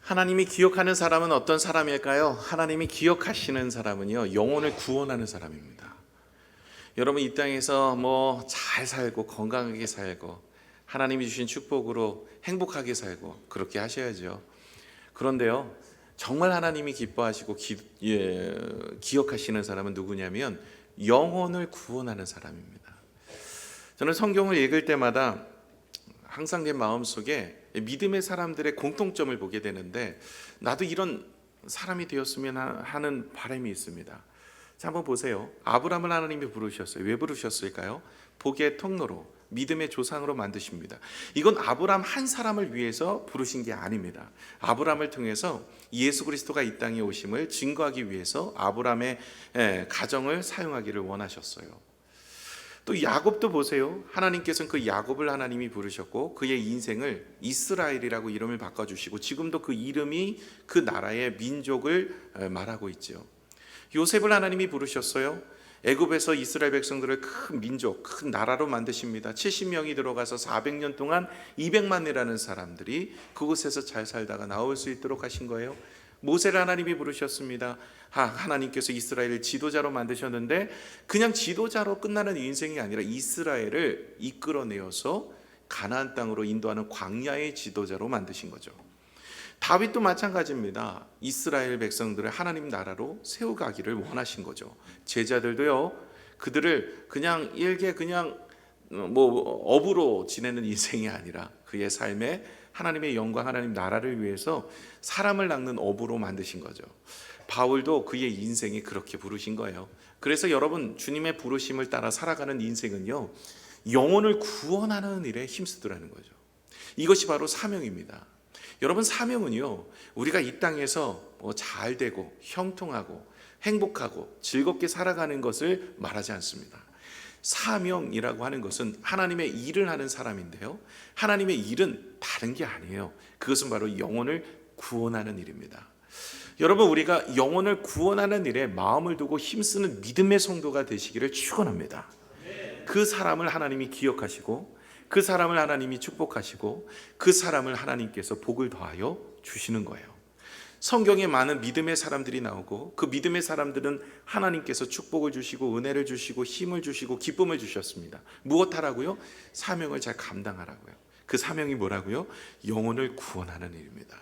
하나님이 기억하는 사람은 어떤 사람일까요? 하나님이 기억하시는 사람은요, 영혼을 구원하는 사람입니다. 여러분, 이 땅에서 잘 살고 건강하게 살고 하나님이 주신 축복으로 행복하게 살고 그렇게 하셔야죠. 그런데요, 정말 하나님이 기뻐하시고 기억하시는 사람은 누구냐면 영혼을 구원하는 사람입니다. 저는 성경을 읽을 때마다 항상 내 마음속에 믿음의 사람들의 공통점을 보게 되는데, 나도 이런 사람이 되었으면 하는 바람이 있습니다. 자, 한번 보세요. 아브라함을 하나님이 부르셨어요. 왜 부르셨을까요? 복의 통로로, 믿음의 조상으로 만드십니다. 이건 아브라함 한 사람을 위해서 부르신 게 아닙니다. 아브라함을 통해서 예수 그리스도가 이 땅에 오심을 증거하기 위해서 아브라함의 가정을 사용하기를 원하셨어요. 또 야곱도 보세요. 하나님께서는 그 야곱을 하나님이 부르셨고 그의 인생을 이스라엘이라고 이름을 바꿔주시고 지금도 그 이름이 그 나라의 민족을 말하고 있죠. 요셉을 하나님이 부르셨어요. 애굽에서 이스라엘 백성들을 큰 민족, 큰 나라로 만드십니다. 70명이 들어가서 400년 동안 200만이라는 사람들이 그곳에서 잘 살다가 나올 수 있도록 하신 거예요. 모세를 하나님이 부르셨습니다. 하나님께서 이스라엘을 지도자로 만드셨는데 그냥 지도자로 끝나는 인생이 아니라 이스라엘을 이끌어내어서 가나안 땅으로 인도하는 광야의 지도자로 만드신 거죠. 다윗도 마찬가지입니다. 이스라엘 백성들을 하나님 나라로 세워가기를 원하신 거죠. 제자들도요, 그들을 그냥 일개 업으로 지내는 인생이 아니라 그의 삶에 하나님의 영광, 하나님 나라를 위해서 사람을 낚는 업으로 만드신 거죠. 바울도 그의 인생이 그렇게 부르신 거예요. 그래서 여러분, 주님의 부르심을 따라 살아가는 인생은요, 영혼을 구원하는 일에 힘쓰더라는 거죠. 이것이 바로 사명입니다. 여러분, 사명은요, 우리가 이 땅에서 잘 되고 형통하고 행복하고 즐겁게 살아가는 것을 말하지 않습니다. 사명이라고 하는 것은 하나님의 일을 하는 사람인데요, 하나님의 일은 다른 게 아니에요. 그것은 바로 영혼을 구원하는 일입니다. 여러분, 우리가 영혼을 구원하는 일에 마음을 두고 힘쓰는 믿음의 성도가 되시기를 축원합니다. 그 사람을 하나님이 기억하시고 그 사람을 하나님이 축복하시고 그 사람을 하나님께서 복을 더하여 주시는 거예요. 성경에 많은 믿음의 사람들이 나오고 그 믿음의 사람들은 하나님께서 축복을 주시고 은혜를 주시고 힘을 주시고 기쁨을 주셨습니다. 무엇하라고요? 사명을 잘 감당하라고요. 그 사명이 뭐라고요? 영혼을 구원하는 일입니다.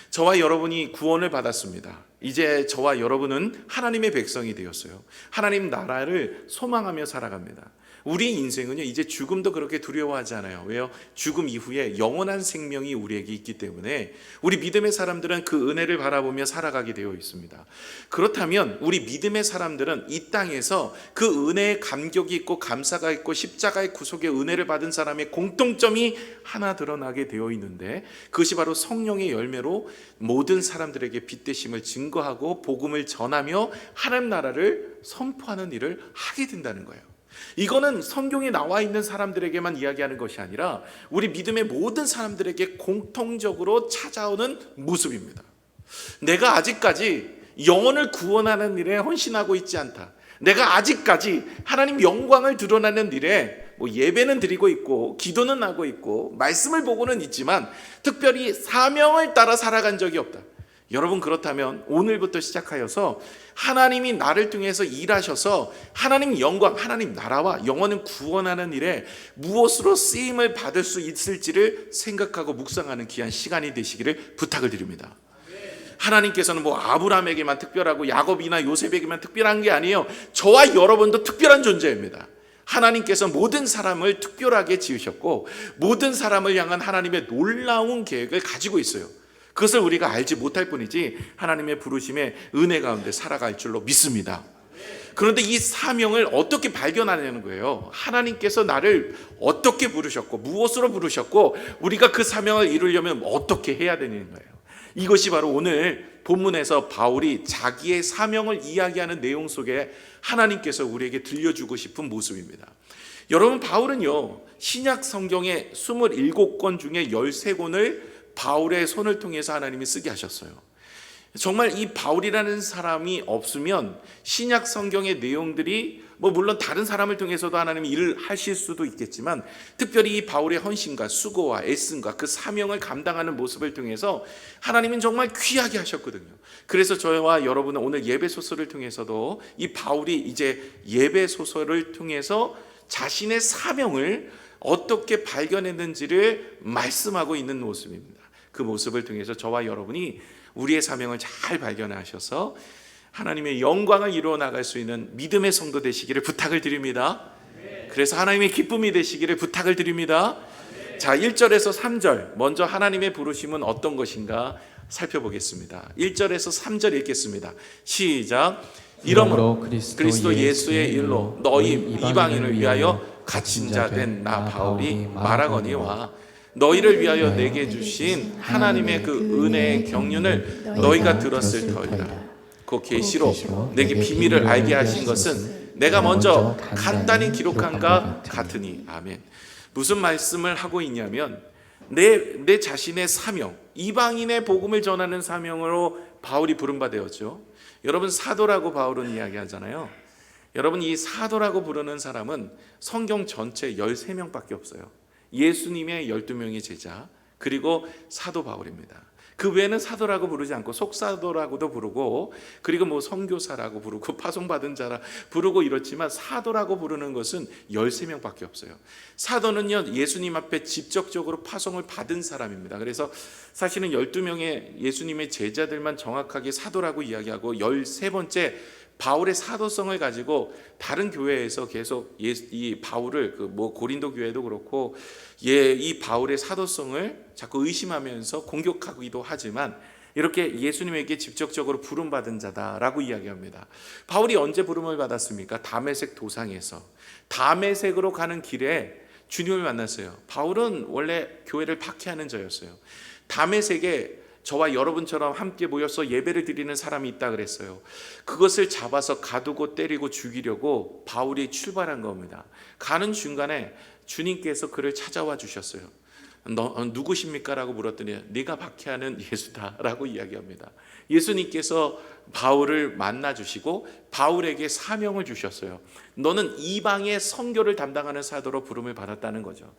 저와 여러분이 구원을 받았습니다. 이제 저와 여러분은 하나님의 백성이 되었어요. 하나님 나라를 소망하며 살아갑니다. 우리 인생은요, 이제 죽음도 그렇게 두려워하지 않아요. 왜요? 죽음 이후에 영원한 생명이 우리에게 있기 때문에 우리 믿음의 사람들은 그 은혜를 바라보며 살아가게 되어 있습니다. 그렇다면 우리 믿음의 사람들은 이 땅에서 그 은혜에 감격이 있고 감사가 있고 십자가의 구속의 은혜를 받은 사람의 공통점이 하나 드러나게 되어 있는데, 그것이 바로 성령의 열매로 모든 사람들에게 빛되심을 증거하고 복음을 전하며 하나님 나라를 선포하는 일을 하게 된다는 거예요. 이거는 성경에 나와 있는 사람들에게만 이야기하는 것이 아니라 우리 믿음의 모든 사람들에게 공통적으로 찾아오는 모습입니다. 내가 아직까지 영혼을 구원하는 일에 헌신하고 있지 않다. 내가 아직까지 하나님 영광을 드러내는 일에 예배는 드리고 있고 기도는 하고 있고 말씀을 보고는 있지만 특별히 사명을 따라 살아간 적이 없다. 여러분, 그렇다면 오늘부터 시작하여서 하나님이 나를 통해서 일하셔서 하나님 영광, 하나님 나라와 영혼을 구원하는 일에 무엇으로 쓰임을 받을 수 있을지를 생각하고 묵상하는 귀한 시간이 되시기를 부탁을 드립니다. 하나님께서는 아브라함에게만 특별하고 야곱이나 요셉에게만 특별한 게 아니에요. 저와 여러분도 특별한 존재입니다. 하나님께서 모든 사람을 특별하게 지으셨고 모든 사람을 향한 하나님의 놀라운 계획을 가지고 있어요. 그것을 우리가 알지 못할 뿐이지 하나님의 부르심에 은혜 가운데 살아갈 줄로 믿습니다. 그런데 이 사명을 어떻게 발견하냐는 거예요. 하나님께서 나를 어떻게 부르셨고 무엇으로 부르셨고 우리가 그 사명을 이루려면 어떻게 해야 되는 거예요. 이것이 바로 오늘 본문에서 바울이 자기의 사명을 이야기하는 내용 속에 하나님께서 우리에게 들려주고 싶은 모습입니다. 여러분, 바울은요, 신약 성경의 27권 중에 13권을 바울의 손을 통해서 하나님이 쓰게 하셨어요. 정말 이 바울이라는 사람이 없으면 신약 성경의 내용들이 물론 다른 사람을 통해서도 하나님이 일을 하실 수도 있겠지만, 특별히 이 바울의 헌신과 수고와 애씀과 그 사명을 감당하는 모습을 통해서 하나님은 정말 귀하게 하셨거든요. 그래서 저와 여러분은 오늘 예배 소설을 통해서도 이 바울이 이제 예배 소설을 통해서 자신의 사명을 어떻게 발견했는지를 말씀하고 있는 모습입니다. 그 모습을 통해서 저와 여러분이 우리의 사명을 잘 발견하셔서 하나님의 영광을 이루어 나갈 수 있는 믿음의 성도 되시기를 부탁을 드립니다. 그래서 하나님의 기쁨이 되시기를 부탁을 드립니다. 자, 1절에서 3절 먼저 하나님의 부르심은 어떤 것인가 살펴보겠습니다. 1절에서 3절 읽겠습니다. 시작. 이러므로 그리스도 예수의 일로 너희 이방인을 위하여 갇힌 자 된 나 바울이 말하거니와 너희를 위하여 내게 주신 하나님의 그 은혜의 경륜을 너희가 들었을 터이다. 그 계시로 내게 비밀을 알게 하신 것은 내가 먼저 간단히 기록한가 같으니. 아멘. 무슨 말씀을 하고 있냐면 내 자신의 사명, 이방인의 복음을 전하는 사명으로 바울이 부름받았죠. 여러분, 사도라고 바울은 이야기하잖아요. 여러분, 이 사도라고 부르는 사람은 성경 전체 13명밖에 없어요. 예수님의 12명의 제자, 그리고 사도 바울입니다. 그 외에는 사도라고 부르지 않고 속사도라고도 부르고, 그리고 선교사라고 부르고 파송받은 자라 부르고 이렇지만 사도라고 부르는 것은 13명밖에 없어요. 사도는요, 예수님 앞에 직접적으로 파송을 받은 사람입니다. 그래서 사실은 12명의 예수님의 제자들만 정확하게 사도라고 이야기하고 13번째 바울의 사도성을 가지고 다른 교회에서 계속 이 바울을 고린도 교회도 그렇고 이 바울의 사도성을 자꾸 의심하면서 공격하기도 하지만 이렇게 예수님에게 직접적으로 부름받은 자다라고 이야기합니다. 바울이 언제 부름을 받았습니까? 다메섹 도상에서. 다메섹으로 가는 길에 주님을 만났어요. 바울은 원래 교회를 박해하는 자였어요. 다메섹에 저와 여러분처럼 함께 모여서 예배를 드리는 사람이 있다 그랬어요. 그것을 잡아서 가두고 때리고 죽이려고 바울이 출발한 겁니다. 가는 중간에 주님께서 그를 찾아와 주셨어요. 너 누구십니까? 라고 물었더니 네가 박해하는 예수다 라고 이야기합니다. 예수님께서 바울을 만나 주시고 바울에게 사명을 주셨어요. 너는 이방의 선교를 담당하는 사도로 부름을 받았다는 거죠.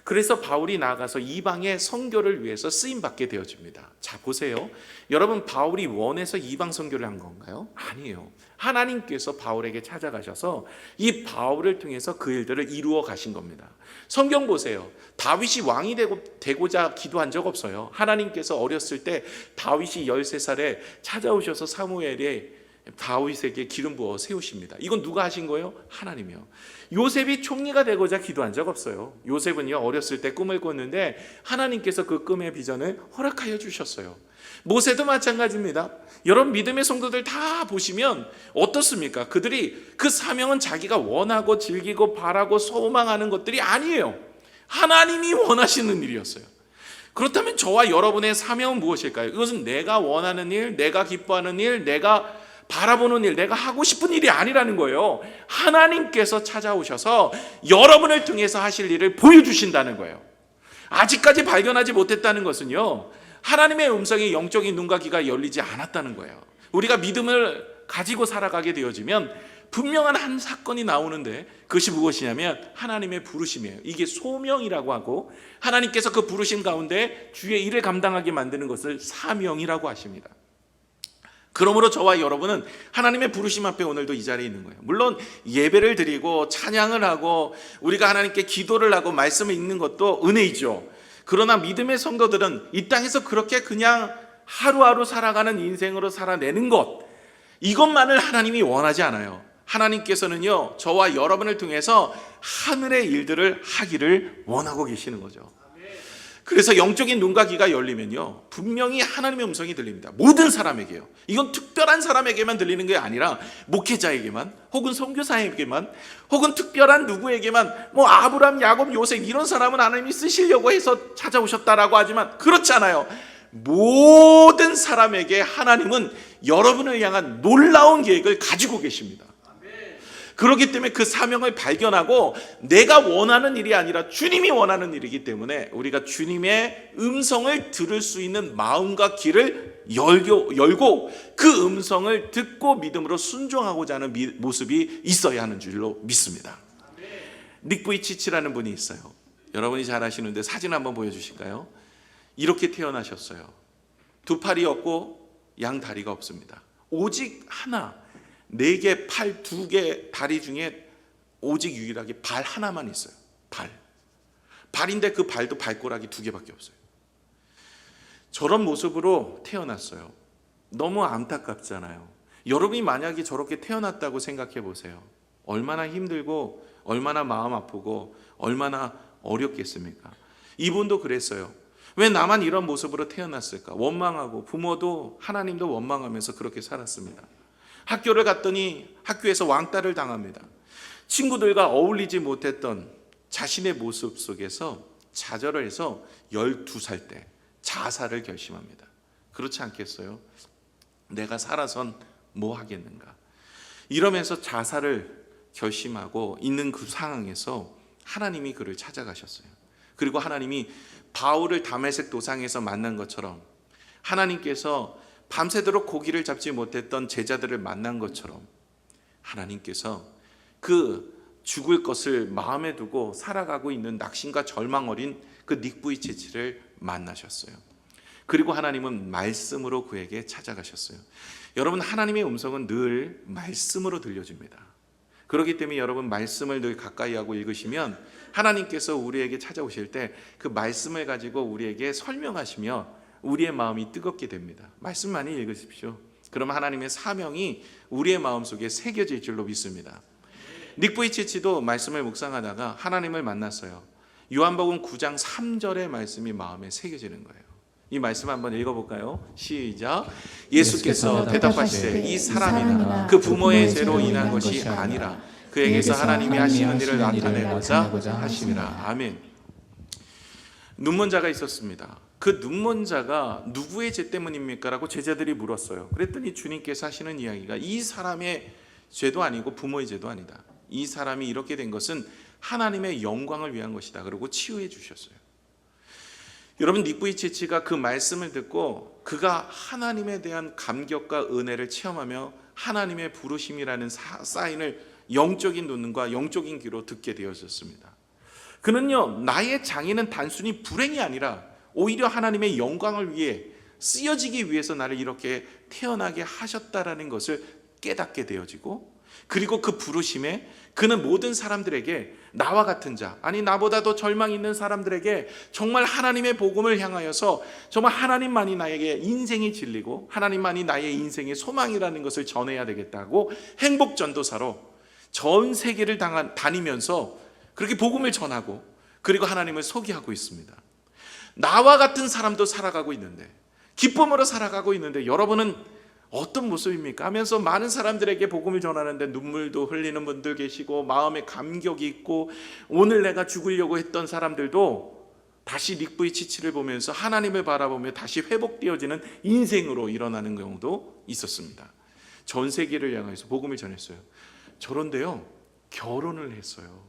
그래서 바울이 나아가서 이방의 선교를 위해서 쓰임받게 되어집니다. 자, 보세요. 여러분, 바울이 원해서 이방 선교를 한 건가요? 아니에요. 하나님께서 바울에게 찾아가셔서 이 바울을 통해서 그 일들을 이루어 가신 겁니다. 성경 보세요. 다윗이 왕이 되고자 기도한 적 없어요. 하나님께서 어렸을 때 다윗이 13살에 찾아오셔서 사무엘에 다윗에게 기름 부어 세우십니다. 이건 누가 하신 거예요? 하나님이요. 요셉이 총리가 되고자 기도한 적 없어요. 요셉은요, 어렸을 때 꿈을 꿨는데 하나님께서 그 꿈의 비전을 허락하여 주셨어요. 모세도 마찬가지입니다. 여러분, 믿음의 성도들 다 보시면 어떻습니까? 그들이 그 사명은 자기가 원하고 즐기고 바라고 소망하는 것들이 아니에요. 하나님이 원하시는 일이었어요. 그렇다면 저와 여러분의 사명은 무엇일까요? 이것은 내가 원하는 일, 내가 기뻐하는 일, 내가 바라보는 일, 내가 하고 싶은 일이 아니라는 거예요. 하나님께서 찾아오셔서 여러분을 통해서 하실 일을 보여주신다는 거예요. 아직까지 발견하지 못했다는 것은요, 하나님의 음성이 영적인 눈과 귀가 열리지 않았다는 거예요. 우리가 믿음을 가지고 살아가게 되어지면 분명한 한 사건이 나오는데 그것이 무엇이냐면 하나님의 부르심이에요. 이게 소명이라고 하고, 하나님께서 그 부르심 가운데 주의 일을 감당하게 만드는 것을 사명이라고 하십니다. 그러므로 저와 여러분은 하나님의 부르심 앞에 오늘도 이 자리에 있는 거예요. 물론 예배를 드리고 찬양을 하고 우리가 하나님께 기도를 하고 말씀을 읽는 것도 은혜이죠. 그러나 믿음의 성도들은 이 땅에서 그렇게 그냥 하루하루 살아가는 인생으로 살아내는 것, 이것만을 하나님이 원하지 않아요. 하나님께서는요, 저와 여러분을 통해서 하늘의 일들을 하기를 원하고 계시는 거죠. 그래서 영적인 눈과 귀가 열리면요, 분명히 하나님의 음성이 들립니다. 모든 사람에게요. 이건 특별한 사람에게만 들리는 게 아니라 목회자에게만, 혹은 선교사에게만, 혹은 특별한 누구에게만, 아브람, 야곱, 요셉 이런 사람은 하나님이 쓰시려고 해서 찾아오셨다라고 하지만 그렇지 않아요. 모든 사람에게 하나님은 여러분을 향한 놀라운 계획을 가지고 계십니다. 그렇기 때문에 그 사명을 발견하고 내가 원하는 일이 아니라 주님이 원하는 일이기 때문에 우리가 주님의 음성을 들을 수 있는 마음과 귀를 열고 그 음성을 듣고 믿음으로 순종하고자 하는 모습이 있어야 하는 줄로 믿습니다. 닉 부이치치라는 분이 있어요. 여러분이 잘 아시는데 사진 한번 보여주실까요? 이렇게 태어나셨어요. 두 팔이 없고 양 다리가 없습니다. 오직 하나, 4개 팔, 2개 다리 중에 오직 유일하게 발 하나만 있어요. 발인데 그 발도 발가락이 2개밖에 없어요. 저런 모습으로 태어났어요. 너무 안타깝잖아요. 여러분이 만약에 저렇게 태어났다고 생각해 보세요. 얼마나 힘들고 얼마나 마음 아프고 얼마나 어렵겠습니까? 이분도 그랬어요. 왜 나만 이런 모습으로 태어났을까? 원망하고 부모도 하나님도 원망하면서 그렇게 살았습니다. 학교를 갔더니 학교에서 왕따를 당합니다. 친구들과 어울리지 못했던 자신의 모습 속에서 좌절을 해서 12살 때 자살을 결심합니다. 그렇지 않겠어요? 내가 살아선 뭐 하겠는가? 이러면서 자살을 결심하고 있는 그 상황에서 하나님이 그를 찾아가셨어요. 그리고 하나님이 바울을 다메섹 도상에서 만난 것처럼 하나님께서 밤새도록 고기를 잡지 못했던 제자들을 만난 것처럼 하나님께서 그 죽을 것을 마음에 두고 살아가고 있는 낙심과 절망 어린 그 닉 부이치치를 만나셨어요. 그리고 하나님은 말씀으로 그에게 찾아가셨어요. 여러분, 하나님의 음성은 늘 말씀으로 들려줍니다. 그렇기 때문에 여러분 말씀을 늘 가까이 하고 읽으시면 하나님께서 우리에게 찾아오실 때 그 말씀을 가지고 우리에게 설명하시며 우리의 마음이 뜨겁게 됩니다. 말씀 많이 읽으십시오. 그럼 하나님의 사명이 우리의 마음속에 새겨질 줄로 믿습니다. 닉 부이치치도 말씀을 묵상하다가 하나님을 만났어요. 요한복음 9장 3절의 말씀이 마음에 새겨지는 거예요. 이 말씀 한번 읽어볼까요? 시작. 예수께서 대답하시되 이 사람이나 그 부모의 죄로 인한 것이 아니라 그에게서 하나님이 하시는 일을 나타내고자 하심이라. 아멘. 눈먼자가 있었습니다. 그 눈먼자가 누구의 죄 때문입니까? 라고 제자들이 물었어요. 그랬더니 주님께서 하시는 이야기가 이 사람의 죄도 아니고 부모의 죄도 아니다. 이 사람이 이렇게 된 것은 하나님의 영광을 위한 것이다. 그러고 치유해 주셨어요. 여러분, 닉 부이치치가 그 말씀을 듣고 그가 하나님에 대한 감격과 은혜를 체험하며 하나님의 부르심이라는 사인을 영적인 눈과 영적인 귀로 듣게 되었습니다. 그는요, 나의 장애는 단순히 불행이 아니라 오히려 하나님의 영광을 위해 쓰여지기 위해서 나를 이렇게 태어나게 하셨다라는 것을 깨닫게 되어지고, 그리고 그 부르심에 그는 모든 사람들에게, 나와 같은 자, 아니 나보다 더 절망 있는 사람들에게 정말 하나님의 복음을 향하여서 정말 하나님만이 나에게 인생이 진리고 하나님만이 나의 인생의 소망이라는 것을 전해야 되겠다고 행복 전도사로 전 세계를 다니면서 그렇게 복음을 전하고 그리고 하나님을 소개하고 있습니다. 나와 같은 사람도 살아가고 있는데, 기쁨으로 살아가고 있는데 여러분은 어떤 모습입니까? 하면서 많은 사람들에게 복음을 전하는데 눈물도 흘리는 분들 계시고 마음에 감격이 있고, 오늘 내가 죽으려고 했던 사람들도 다시 닉 부이치치를 보면서 하나님을 바라보며 다시 회복되어지는 인생으로 일어나는 경우도 있었습니다. 전 세계를 향해서 복음을 전했어요. 저런데요, 결혼을 했어요.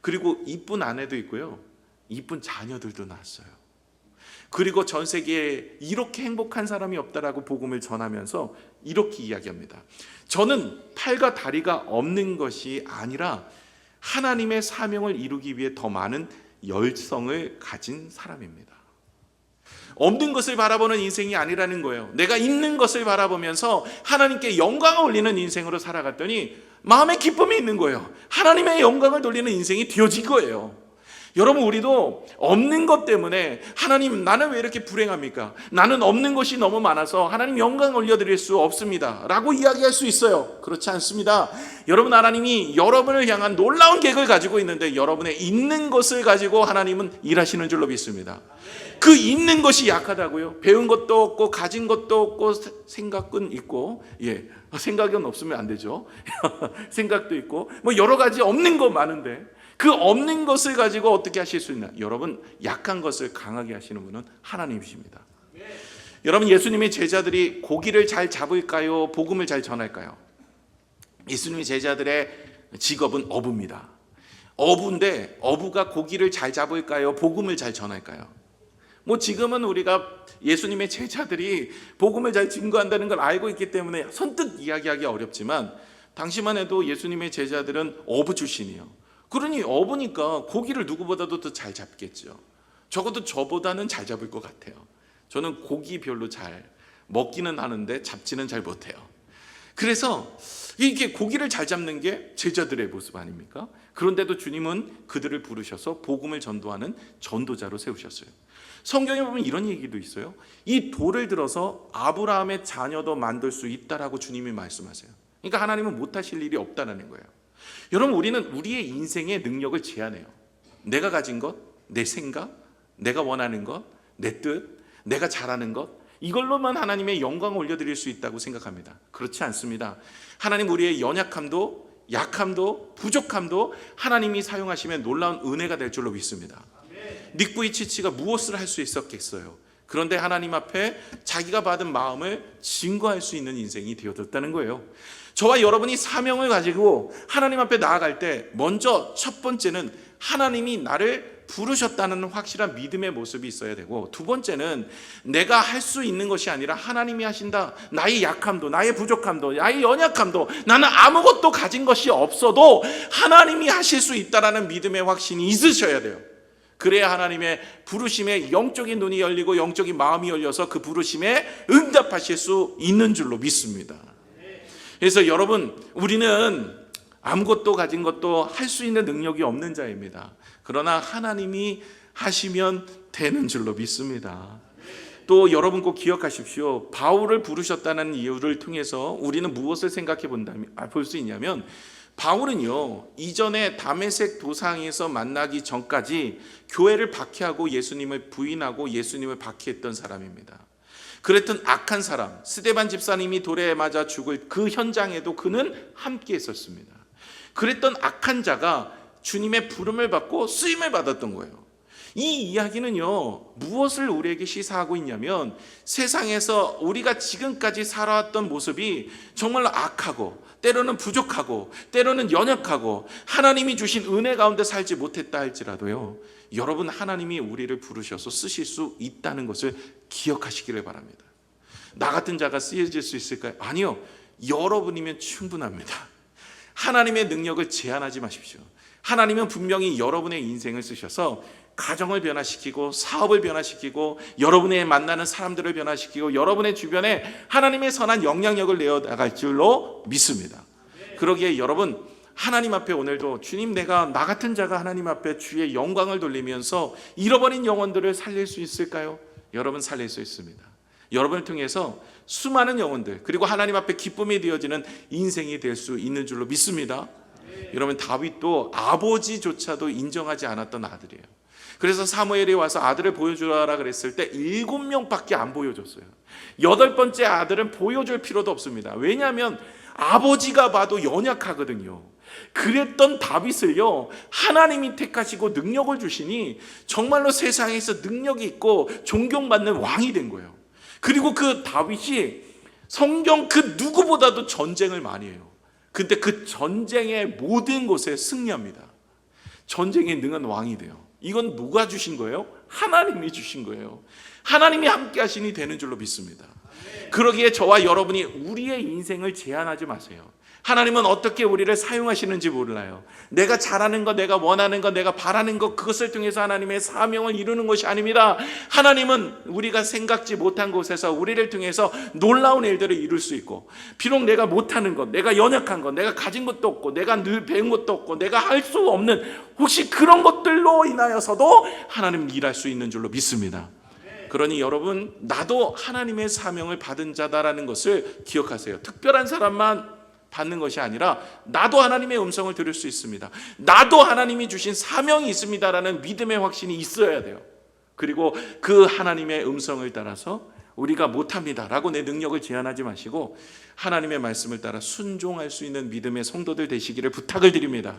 그리고 이쁜 아내도 있고요, 이쁜 자녀들도 낳았어요. 그리고 전 세계에 이렇게 행복한 사람이 없다라고 복음을 전하면서 이렇게 이야기합니다. 저는 팔과 다리가 없는 것이 아니라 하나님의 사명을 이루기 위해 더 많은 열성을 가진 사람입니다. 없는 것을 바라보는 인생이 아니라는 거예요. 내가 있는 것을 바라보면서 하나님께 영광을 올리는 인생으로 살아갔더니 마음에 기쁨이 있는 거예요. 하나님의 영광을 돌리는 인생이 되어진 거예요. 여러분, 우리도 없는 것 때문에 하나님, 나는 왜 이렇게 불행합니까? 나는 없는 것이 너무 많아서 하나님 영광 올려드릴 수 없습니다 라고 이야기할 수 있어요. 그렇지 않습니다. 여러분, 하나님이 여러분을 향한 놀라운 계획을 가지고 있는데 여러분의 있는 것을 가지고 하나님은 일하시는 줄로 믿습니다. 그 있는 것이 약하다고요? 배운 것도 없고 가진 것도 없고 생각은 있고, 생각은 없으면 안 되죠. 생각도 있고 뭐 여러 가지 없는 거 많은데 그 없는 것을 가지고 어떻게 하실 수 있나? 여러분, 약한 것을 강하게 하시는 분은 하나님이십니다. 여러분, 예수님의 제자들이 고기를 잘 잡을까요? 복음을 잘 전할까요? 예수님의 제자들의 직업은 어부입니다. 어부인데 어부가 고기를 잘 잡을까요? 복음을 잘 전할까요? 뭐 지금은 우리가 예수님의 제자들이 복음을 잘 증거한다는 걸 알고 있기 때문에 선뜻 이야기하기 어렵지만, 당시만 해도 예수님의 제자들은 어부 출신이에요. 그러니 어부니까 고기를 누구보다도 더 잘 잡겠죠. 적어도 저보다는 잘 잡을 것 같아요. 저는 고기 별로 잘 먹기는 하는데 잡지는 잘 못해요. 그래서 이게 고기를 잘 잡는 게 제자들의 모습 아닙니까? 그런데도 주님은 그들을 부르셔서 복음을 전도하는 전도자로 세우셨어요. 성경에 보면 이런 얘기도 있어요. 이 돌을 들어서 아브라함의 자녀도 만들 수 있다라고 주님이 말씀하세요. 그러니까 하나님은 못하실 일이 없다는 거예요. 여러분, 우리는 우리의 인생의 능력을 제한해요. 내가 가진 것, 내 생각, 내가 원하는 것, 내 뜻, 내가 잘하는 것, 이걸로만 하나님의 영광을 올려드릴 수 있다고 생각합니다. 그렇지 않습니다. 하나님 우리의 연약함도, 약함도, 부족함도 하나님이 사용하시면 놀라운 은혜가 될 줄로 믿습니다. 닉 부이치치가 무엇을 할 수 있었겠어요? 그런데 하나님 앞에 자기가 받은 마음을 증거할 수 있는 인생이 되어졌다는 거예요. 저와 여러분이 사명을 가지고 하나님 앞에 나아갈 때 먼저 첫 번째는 하나님이 나를 부르셨다는 확실한 믿음의 모습이 있어야 되고, 두 번째는 내가 할 수 있는 것이 아니라 하나님이 하신다. 나의 약함도, 나의 부족함도, 나의 연약함도, 나는 아무것도 가진 것이 없어도 하나님이 하실 수 있다는 믿음의 확신이 있으셔야 돼요. 그래야 하나님의 부르심에 영적인 눈이 열리고 영적인 마음이 열려서 그 부르심에 응답하실 수 있는 줄로 믿습니다. 그래서 여러분, 우리는 아무것도 가진 것도 할 수 있는 능력이 없는 자입니다. 그러나 하나님이 하시면 되는 줄로 믿습니다. 또 여러분 꼭 기억하십시오. 바울을 부르셨다는 이유를 통해서 우리는 무엇을 생각해 볼 수 있냐면, 바울은요, 이전에 다메섹 도상에서 만나기 전까지 교회를 박해하고 예수님을 부인하고 예수님을 박해했던 사람입니다. 그랬던 악한 사람, 스데반 집사님이 돌에 맞아 죽을 그 현장에도 그는 함께 있었습니다. 그랬던 악한 자가 주님의 부름을 받고 쓰임을 받았던 거예요. 이 이야기는요, 무엇을 우리에게 시사하고 있냐면, 세상에서 우리가 지금까지 살아왔던 모습이 정말로 악하고, 때로는 부족하고, 때로는 연약하고, 하나님이 주신 은혜 가운데 살지 못했다 할지라도요, 여러분, 하나님이 우리를 부르셔서 쓰실 수 있다는 것을 기억하시기를 바랍니다. 나 같은 자가 쓰여질 수 있을까요? 아니요, 여러분이면 충분합니다. 하나님의 능력을 제한하지 마십시오. 하나님은 분명히 여러분의 인생을 쓰셔서 가정을 변화시키고, 사업을 변화시키고, 여러분의 만나는 사람들을 변화시키고, 여러분의 주변에 하나님의 선한 영향력을 내어나갈 줄로 믿습니다. 그러기에 여러분, 하나님 앞에 오늘도 주님, 내가 나 같은 자가 하나님 앞에 주의 영광을 돌리면서 잃어버린 영혼들을 살릴 수 있을까요? 여러분, 살릴 수 있습니다. 여러분을 통해서 수많은 영혼들, 그리고 하나님 앞에 기쁨이 되어지는 인생이 될 수 있는 줄로 믿습니다. 여러분, 다윗도 아버지조차도 인정하지 않았던 아들이에요. 그래서 사무엘이 와서 아들을 보여주라 그랬을 때 7명밖에 안 보여줬어요. 8번째 아들은 보여줄 필요도 없습니다. 왜냐하면 아버지가 봐도 연약하거든요. 그랬던 다윗을요, 하나님이 택하시고 능력을 주시니 정말로 세상에서 능력이 있고 존경받는 왕이 된 거예요. 그리고 그 다윗이 성경 그 누구보다도 전쟁을 많이 해요. 근데 그 전쟁의 모든 곳에 승리합니다. 전쟁에 능한 왕이 돼요. 이건 누가 주신 거예요? 하나님이 주신 거예요. 하나님이 함께 하시니 되는 줄로 믿습니다. 그러기에 저와 여러분이 우리의 인생을 제한하지 마세요. 하나님은 어떻게 우리를 사용하시는지 몰라요. 내가 잘하는 것, 내가 원하는 것, 내가 바라는 것, 그것을 통해서 하나님의 사명을 이루는 것이 아닙니다. 하나님은 우리가 생각지 못한 곳에서 우리를 통해서 놀라운 일들을 이룰 수 있고, 비록 내가 못하는 것, 내가 연약한 것, 내가 가진 것도 없고, 내가 늘 배운 것도 없고, 내가 할 수 없는 혹시 그런 것들로 인하여서도 하나님은 일할 수 있는 줄로 믿습니다. 그러니 여러분, 나도 하나님의 사명을 받은 자다라는 것을 기억하세요. 특별한 사람만 받는 것이 아니라 나도 하나님의 음성을 들을 수 있습니다. 나도 하나님이 주신 사명이 있습니다라는 믿음의 확신이 있어야 돼요. 그리고 그 하나님의 음성을 따라서 우리가 못합니다라고 내 능력을 제한하지 마시고 하나님의 말씀을 따라 순종할 수 있는 믿음의 성도들 되시기를 부탁을 드립니다.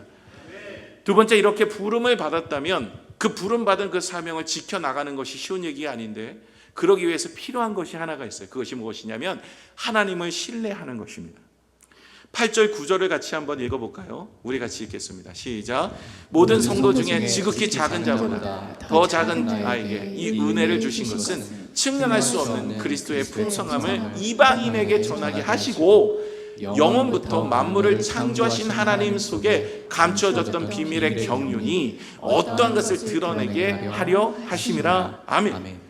두 번째, 이렇게 부름을 받았다면 그 부름받은 그 사명을 지켜나가는 것이 쉬운 얘기가 아닌데, 그러기 위해서 필요한 것이 하나가 있어요. 그것이 무엇이냐면 하나님을 신뢰하는 것입니다. 8절 9절을 같이 한번 읽어볼까요? 우리 같이 읽겠습니다. 시작. 모든 성도 중에 지극히 작은 자보다 더 작은 아에게 이 은혜를 주신 것은 측량할 수 없는 그리스도의 풍성함을 이방인에게 전하게 하시고 영원부터 만물을 창조하신 하나님 속에 감추어졌던 비밀의 경륜이 어떠한 것을 드러내게 하려 하심이라. 아멘.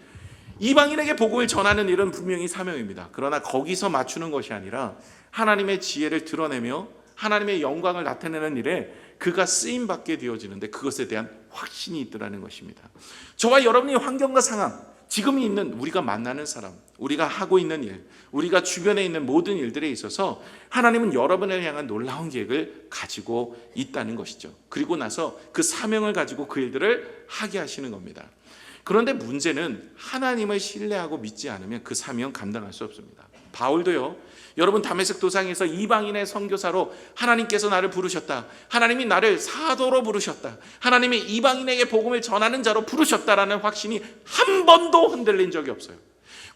이방인에게 복음을 전하는 일은 분명히 사명입니다. 그러나 거기서 맞추는 것이 아니라 하나님의 지혜를 드러내며 하나님의 영광을 나타내는 일에 그가 쓰임받게 되어지는데 그것에 대한 확신이 있더라는 것입니다. 저와 여러분의 환경과 상황, 지금 있는 우리가 만나는 사람, 우리가 하고 있는 일, 우리가 주변에 있는 모든 일들에 있어서 하나님은 여러분을 향한 놀라운 계획을 가지고 있다는 것이죠. 그리고 나서 그 사명을 가지고 그 일들을 하게 하시는 겁니다. 그런데 문제는 하나님을 신뢰하고 믿지 않으면 그 사명 감당할 수 없습니다. 바울도요, 여러분 다메섹 도상에서 이방인의 선교사로 하나님께서 나를 부르셨다, 하나님이 나를 사도로 부르셨다, 하나님이 이방인에게 복음을 전하는 자로 부르셨다라는 확신이 한 번도 흔들린 적이 없어요.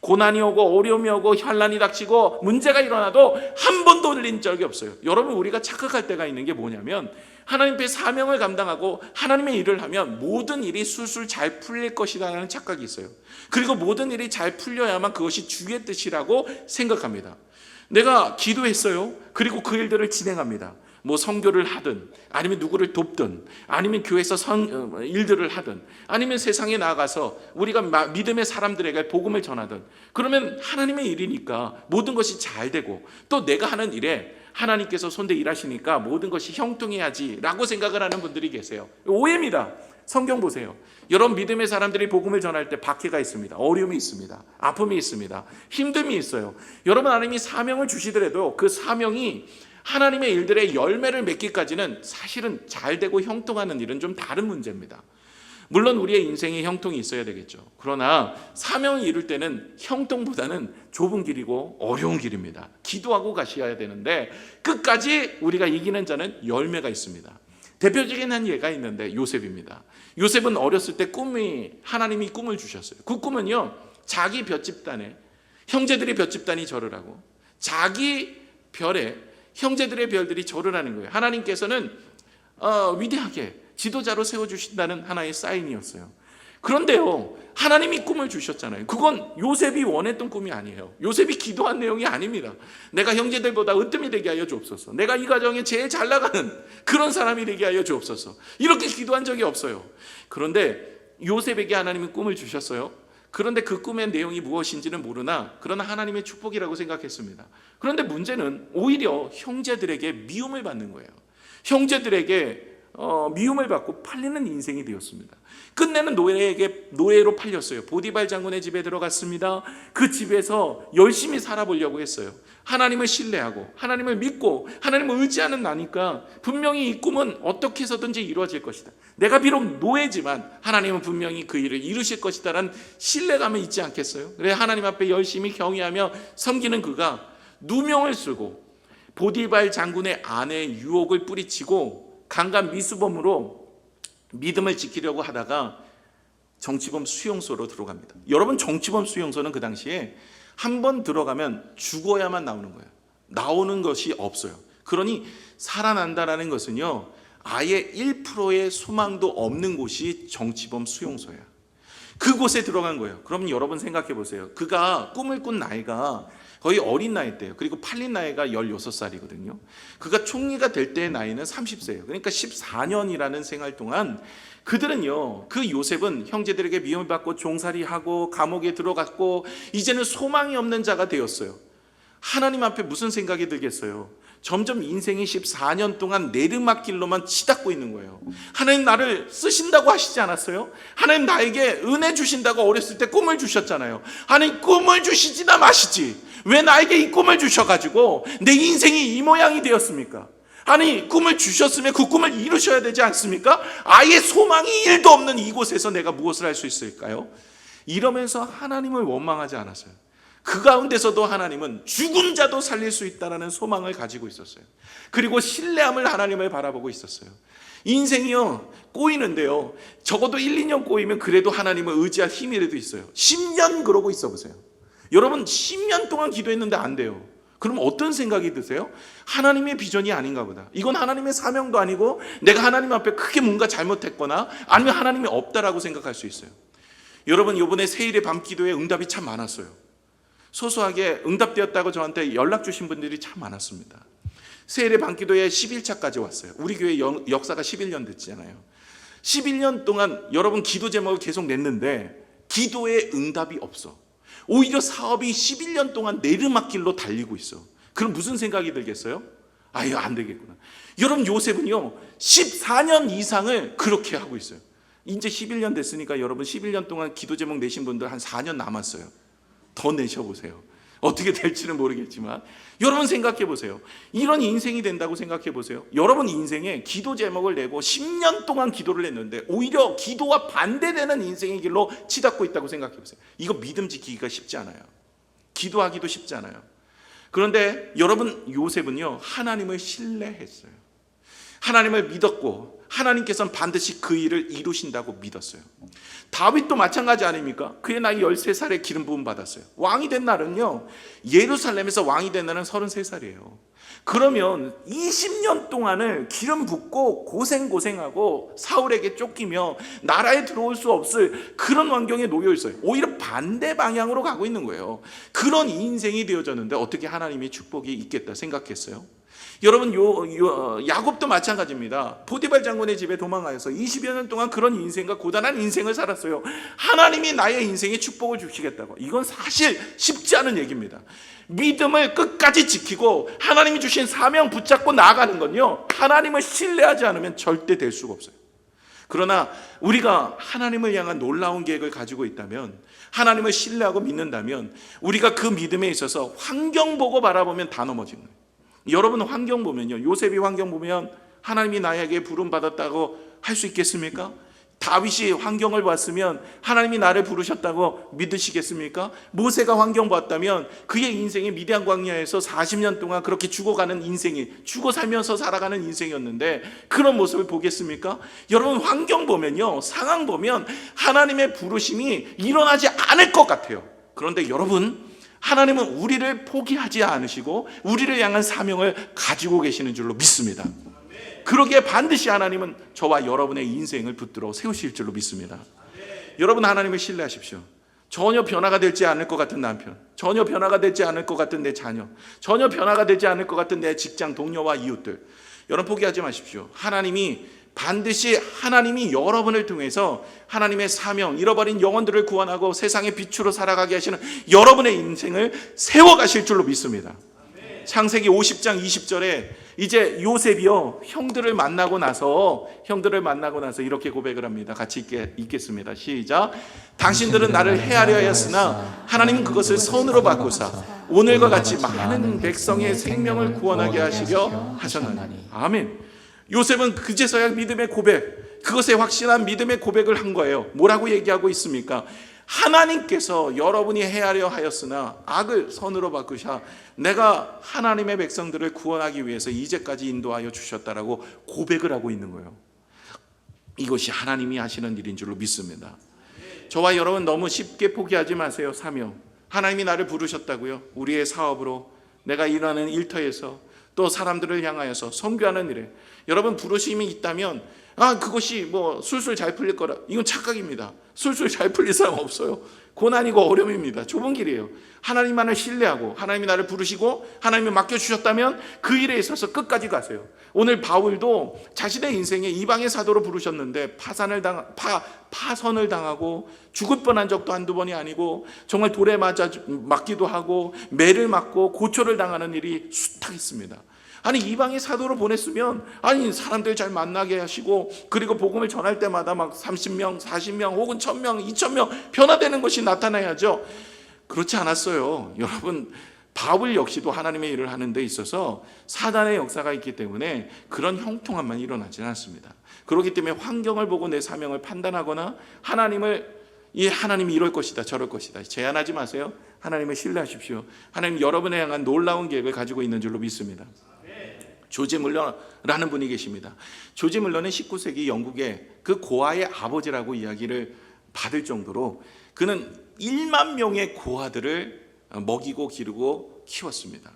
고난이 오고 어려움이 오고 환난이 닥치고 문제가 일어나도 한 번도 흔들린 적이 없어요. 여러분, 우리가 착각할 때가 있는 게 뭐냐면 하나님 앞에 사명을 감당하고 하나님의 일을 하면 모든 일이 술술 잘 풀릴 것이라는 착각이 있어요. 그리고 모든 일이 잘 풀려야만 그것이 주의 뜻이라고 생각합니다. 내가 기도했어요. 그리고 그 일들을 진행합니다. 뭐 선교를 하든 아니면 누구를 돕든 아니면 교회에서 일들을 하든 아니면 세상에 나가서 우리가 믿음의 사람들에게 복음을 전하든, 그러면 하나님의 일이니까 모든 것이 잘 되고 또 내가 하는 일에 하나님께서 손대 일하시니까 모든 것이 형통해야지라고 생각을 하는 분들이 계세요. 오해입니다. 성경 보세요. 여러분, 믿음의 사람들이 복음을 전할 때 박해가 있습니다. 어려움이 있습니다. 아픔이 있습니다. 힘듦이 있어요. 여러분, 하나님이 사명을 주시더라도 그 사명이 하나님의 일들의 열매를 맺기까지는 사실은 잘 되고 형통하는 일은 좀 다른 문제입니다. 물론 우리의 인생에 형통이 있어야 되겠죠. 그러나 사명을 이룰 때는 형통보다는 좁은 길이고 어려운 길입니다. 기도하고 가셔야 되는데 끝까지 우리가 이기는 자는 열매가 있습니다. 대표적인 한 예가 있는데 요셉입니다. 요셉은 어렸을 때 하나님이 꿈을 주셨어요. 그 꿈은요, 자기 볏집단에 형제들의 볏집단이 절을 하고 자기 별에 형제들의 별들이 절을 하는 거예요. 하나님께서는 위대하게 지도자로 세워주신다는 하나의 사인이었어요. 그런데요, 하나님이 꿈을 주셨잖아요. 그건 요셉이 원했던 꿈이 아니에요. 요셉이 기도한 내용이 아닙니다. 내가 형제들보다 으뜸이 되게 하여 주옵소서, 내가 이 가정에 제일 잘 나가는 그런 사람이 되게 하여 주옵소서, 이렇게 기도한 적이 없어요. 그런데 요셉에게 하나님이 꿈을 주셨어요. 그런데 그 꿈의 내용이 무엇인지는 모르나 그러나 하나님의 축복이라고 생각했습니다. 그런데 문제는 오히려 형제들에게 미움을 받는 거예요. 형제들에게 미움을 받고 팔리는 인생이 되었습니다. 끝내는 노예로 팔렸어요. 보디발 장군의 집에 들어갔습니다. 그 집에서 열심히 살아보려고 했어요. 하나님을 신뢰하고 하나님을 믿고 하나님을 의지하는 나니까 분명히 이 꿈은 어떻게 해서든지 이루어질 것이다, 내가 비록 노예지만 하나님은 분명히 그 일을 이루실 것이다 라는 신뢰감이 있지 않겠어요? 그래 하나님 앞에 열심히 경외하며 섬기는 그가 누명을 쓰고 보디발 장군의 아내의 유혹을 뿌리치고 강간 미수범으로 믿음을 지키려고 하다가 정치범 수용소로 들어갑니다. 여러분, 정치범 수용소는 그 당시에 한 번 들어가면 죽어야만 나오는 거예요. 나오는 것이 없어요. 그러니 살아난다라는 것은요, 아예 1%의 소망도 없는 곳이 정치범 수용소예요. 그곳에 들어간 거예요. 그럼 여러분 생각해 보세요. 그가 꿈을 꾼 나이가 거의 어린 나이 때예요. 그리고 팔린 나이가 16살이거든요. 그가 총리가 될 때의 나이는 30세예요. 그러니까 14년이라는 생활 동안 그들은요, 그 요셉은 형제들에게 미움을 받고 종살이하고 감옥에 들어갔고 이제는 소망이 없는 자가 되었어요. 하나님 앞에 무슨 생각이 들겠어요? 점점 인생이 14년 동안 내리막길로만 치닫고 있는 거예요. 하나님 나를 쓰신다고 하시지 않았어요? 하나님 나에게 은혜 주신다고 어렸을 때 꿈을 주셨잖아요. 하나님 꿈을 주시지나 마시지 왜 나에게 이 꿈을 주셔가지고 내 인생이 이 모양이 되었습니까? 아니, 꿈을 주셨으면 그 꿈을 이루셔야 되지 않습니까? 아예 소망이 1도 없는 이곳에서 내가 무엇을 할 수 있을까요? 이러면서 하나님을 원망하지 않았어요. 그 가운데서도 하나님은 죽은 자도 살릴 수 있다는 소망을 가지고 있었어요. 그리고 신뢰함을 하나님을 바라보고 있었어요. 인생이요, 꼬이는데요, 적어도 1, 2년 꼬이면 그래도 하나님을 의지할 힘이라도 있어요. 10년 그러고 있어 보세요. 여러분, 10년 동안 기도했는데 안 돼요. 그럼 어떤 생각이 드세요? 하나님의 비전이 아닌가 보다. 이건 하나님의 사명도 아니고 내가 하나님 앞에 크게 뭔가 잘못했거나 아니면 하나님이 없다라고 생각할 수 있어요. 여러분, 이번에 세일의 밤기도에 응답이 참 많았어요. 소소하게 응답되었다고 저한테 연락 주신 분들이 참 많았습니다. 세일의 밤기도에 11차까지 왔어요. 우리 교회 역사가 11년 됐잖아요. 11년 동안 여러분 기도 제목을 계속 냈는데 기도에 응답이 없어. 오히려 사업이 11년 동안 내리막길로 달리고 있어. 그럼 무슨 생각이 들겠어요? 아, 이거 안 되겠구나. 여러분, 요셉은요 14년 이상을 그렇게 하고 있어요. 이제 11년 됐으니까 여러분 11년 동안 기도 제목 내신 분들 한 4년 남았어요. 더 내셔보세요. 어떻게 될지는 모르겠지만 여러분 생각해 보세요. 이런 인생이 된다고 생각해 보세요. 여러분 인생에 기도 제목을 내고 10년 동안 기도를 했는데 오히려 기도와 반대되는 인생의 길로 치닫고 있다고 생각해 보세요. 이거 믿음 지키기가 쉽지 않아요. 기도하기도 쉽지 않아요. 그런데 여러분, 요셉은요 하나님을 신뢰했어요. 하나님을 믿었고 하나님께서는 반드시 그 일을 이루신다고 믿었어요. 다윗도 마찬가지 아닙니까? 그의 나이 13살에 기름 부음 받았어요. 왕이 된 날은요, 예루살렘에서 왕이 된 날은 33살이에요. 그러면 20년 동안을 기름 붓고 고생하고 사울에게 쫓기며 나라에 들어올 수 없을 그런 환경에 놓여 있어요. 오히려 반대 방향으로 가고 있는 거예요. 그런 인생이 되어졌는데 어떻게 하나님의 축복이 있겠다 생각했어요? 여러분, 야곱도 마찬가지입니다. 보디발 장군의 집에 도망가서 20여 년 동안 그런 인생과 고단한 인생을 살았어요. 하나님이 나의 인생에 축복을 주시겠다고. 이건 사실 쉽지 않은 얘기입니다. 믿음을 끝까지 지키고 하나님이 주신 사명 붙잡고 나아가는 건요, 하나님을 신뢰하지 않으면 절대 될 수가 없어요. 그러나 우리가 하나님을 향한 놀라운 계획을 가지고 있다면, 하나님을 신뢰하고 믿는다면 우리가 그 믿음에 있어서 환경 보고 바라보면 다 넘어지는 거예요. 여러분, 환경 보면요, 요셉이 환경 보면 하나님이 나에게 부름 받았다고 할 수 있겠습니까? 다윗이 환경을 봤으면 하나님이 나를 부르셨다고 믿으시겠습니까? 모세가 환경 봤다면 그의 인생이 미디안 광야에서 40년 동안 그렇게 죽어가는 인생이, 죽어 살면서 살아가는 인생이었는데 그런 모습을 보겠습니까? 여러분, 환경 보면요, 상황 보면 하나님의 부르심이 일어나지 않을 것 같아요. 그런데 여러분, 하나님은 우리를 포기하지 않으시고 우리를 향한 사명을 가지고 계시는 줄로 믿습니다. 그러기에 반드시 하나님은 저와 여러분의 인생을 붙들어 세우실 줄로 믿습니다. 여러분, 하나님을 신뢰하십시오. 전혀 변화가 되지 않을 것 같은 남편, 전혀 변화가 되지 않을 것 같은 내 자녀, 전혀 변화가 되지 않을 것 같은 내 직장 동료와 이웃들, 여러분 포기하지 마십시오. 반드시 하나님이 여러분을 통해서 하나님의 사명, 잃어버린 영혼들을 구원하고 세상의 빛으로 살아가게 하시는 여러분의 인생을 세워가실 줄로 믿습니다. 창세기 50장 20절에 이제 요셉이요 형들을 만나고 나서 이렇게 고백을 합니다. 같이 읽겠습니다. 시작. 당신들은 나를 해하려 하였으나 하나님은 그것을 선으로 바꾸사 오늘과 같이 많은 백성의 생명을 구원하게 하시려 하셨나니. 아멘. 요셉은 그제서야 믿음의 고백, 그것에 확신한 믿음의 고백을 한 거예요. 뭐라고 얘기하고 있습니까? 하나님께서 여러분이 해하려 하였으나 악을 선으로 바꾸셔 내가 하나님의 백성들을 구원하기 위해서 이제까지 인도하여 주셨다라고 고백을 하고 있는 거예요. 이것이 하나님이 하시는 일인 줄로 믿습니다. 저와 여러분 너무 쉽게 포기하지 마세요. 사명, 하나님이 나를 부르셨다고요. 우리의 사업으로, 내가 일하는 일터에서, 또 사람들을 향하여서 선교하는 일에 여러분 부르심이 있다면 그것이 뭐 술술 잘 풀릴 거라, 이건 착각입니다. 술술 잘 풀릴 사람 없어요. 고난이고 어려움입니다. 좁은 길이에요. 하나님만을 신뢰하고 하나님이 나를 부르시고 하나님이 맡겨주셨다면 그 일에 있어서 끝까지 가세요. 오늘 바울도 자신의 인생에 이방의 사도로 부르셨는데 파선을 당하고 죽을 뻔한 적도 한두 번이 아니고 정말 돌에 맞기도 하고 매를 맞고 고초를 당하는 일이 수탁했습니다. 아니, 이방의 사도로 보냈으면 사람들 잘 만나게 하시고 그리고 복음을 전할 때마다 막 30명, 40명 혹은 1000명, 2000명 변화되는 것이 나타나야죠. 그렇지 않았어요. 여러분, 바울 역시도 하나님의 일을 하는 데 있어서 사단의 역사가 있기 때문에 그런 형통함만 일어나지는 않습니다. 그렇기 때문에 환경을 보고 내 사명을 판단하거나 하나님이 이럴 것이다 저럴 것이다 제안하지 마세요. 하나님을 신뢰하십시오. 하나님 여러분에 향한 놀라운 계획을 가지고 있는 줄로 믿습니다. 조지 물러라는 분이 계십니다. 조지 물러는 19세기 영국의 그 고아의 아버지라고 이야기를 받을 정도로 그는 1만 명의 고아들을 먹이고 기르고 키웠습니다.